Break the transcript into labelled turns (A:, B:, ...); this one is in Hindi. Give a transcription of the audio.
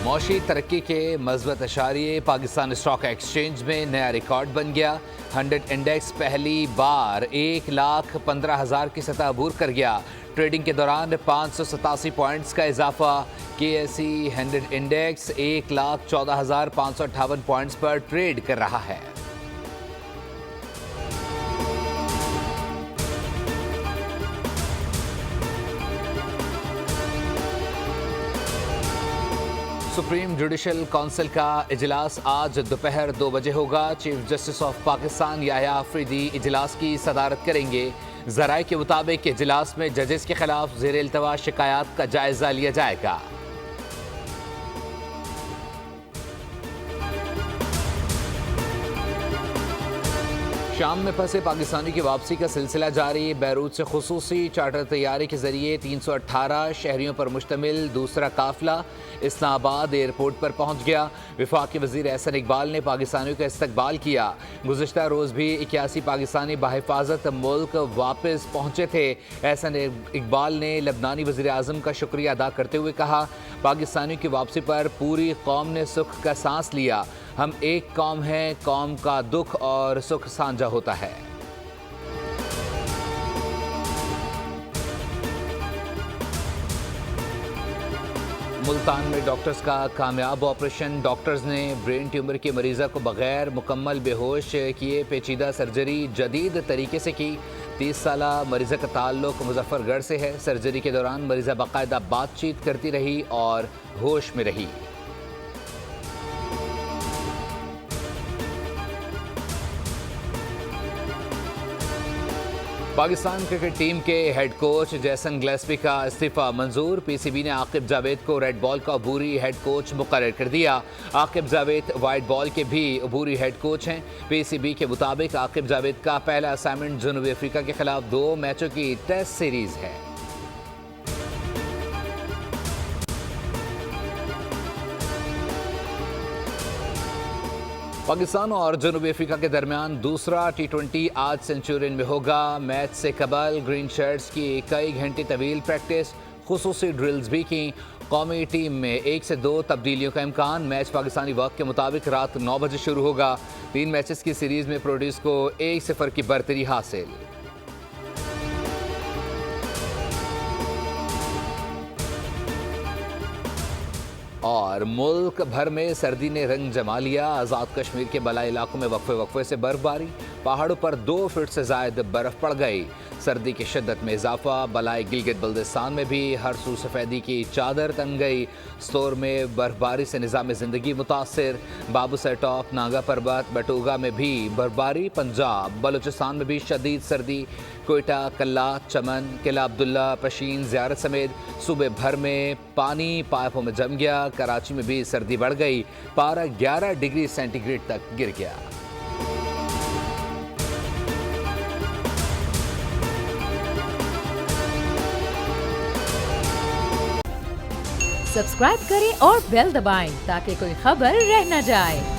A: मौशी तरक्की के मज़बूत इशारे, पाकिस्तान स्टॉक एक्सचेंज में नया रिकॉर्ड बन गया। 100 इंडेक्स पहली बार 1,15,000 की सतह अबूर कर गया। ट्रेडिंग के दौरान 587 पॉइंट्स का इजाफा। KSE 100 इंडेक्स 1,14,558 पॉइंट्स पर ट्रेड कर रहा है। सुप्रीम जुडिशल काउंसिल का इजलास आज दोपहर 2 बजे होगा। Chief justice of Pakistan Yahya Afridi इजलास की सदारत करेंगे। ज़राए के मुताबिक इजलास में जजेस के खिलाफ ज़ेर इल्तवा शिकायत का जायजा लिया जाएगा। शाम में फंसे पाकिस्तानी की वापसी का सिलसिला जारी। बैरूत से खुसूसी चार्टर तैयारी के जरिए 318 शहरियों पर मुश्तमिल दूसरा काफिला इस्लामाबाद एयरपोर्ट पर पहुंच गया। वफाकी वजीर एहसन इकबाल ने पाकिस्तानियों का इस्तकबाल किया। गुज़िश्ता रोज़ भी 81 पाकिस्तानी बाहिफाजत मुल्क वापस पहुंचे थे। एहसन इकबाल ने लबनानी वजीर आज़म का शुक्रिया अदा करते हुए कहा, पाकिस्तानियों की वापसी पर पूरी कौम ने सुख का सांस लिया। हम एक कौम हैं, कौम का दुख और सुख साझा होता है। मुल्तान में डॉक्टर्स का कामयाब ऑपरेशन। डॉक्टर्स ने ब्रेन ट्यूमर के मरीज़ा को बगैर मुकम्मल बेहोश किए पेचीदा सर्जरी जदीद तरीके से की। 30 साला मरीज़ा का ताल्लुक मुजफ्फरगढ़ से है। सर्जरी के दौरान मरीज़ा बाकायदा बातचीत करती रही और होश में रही। पाकिस्तान क्रिकेट टीम के हेड कोच जैसन ग्लेस्पी का इस्तीफा मंजूर। PCB ने आकिब जावेद को रेड बॉल का अबूरी हेड कोच मुकर्रर कर दिया। आकिब जावेद वाइट बॉल के भी अबूरी हेड कोच हैं। PCB के मुताबिक आकिब जावेद का पहला असाइनमेंट जनूबी अफ्रीका के खिलाफ 2 मैचों की टेस्ट सीरीज है। पाकिस्तान और जनूबी अफ्रीका के दरमियान दूसरा T20 आज सेंचुरियन में होगा। मैच से कबल ग्रीन शर्ट्स की कई घंटे तवील प्रैक्टिस, खुसूसी ड्रिल्स भी की। कौमी टीम में 1 से 2 तब्दीलियों का इम्कान। मैच पाकिस्तानी वक्त के मुताबिक रात 9 बजे शुरू होगा। 3 मैचेस की सीरीज में प्रोड्यूस को 1-0 की बरतरी हासिल। और मुल्क भर में सर्दी ने रंग जमा लिया। आज़ाद कश्मीर के बलाई इलाकों में वक्फे से बर्फबारी। पहाड़ों पर 2 फीट से ज़ायद बर्फ़ पड़ गई। सर्दी की शिद्दत में इजाफा। बलाई गिलगित बल्दिस्तान में भी हर सू सफ़ेदी की चादर तन गई। स्टोर में बर्फबारी से निज़ाम ज़िंदगी मुतासर। बाबू सेटॉप, नागा पर्वत, बटूगा में भी बर्फबारी। पंजाब बलूचिस्तान में भी शदीद सर्दी। कोयटा, कल्ला, चमन, किला अब्दुल्ला, पशीन, ज़ियारत समेत सूबे भर में पानी पाइपों में जम गया। कराची में भी सर्दी बढ़ गई। पारा 11 डिग्री सेंटीग्रेड तक गिर गया।
B: सब्सक्राइब करें और बेल दबाएं ताकि कोई खबर रह न जाए।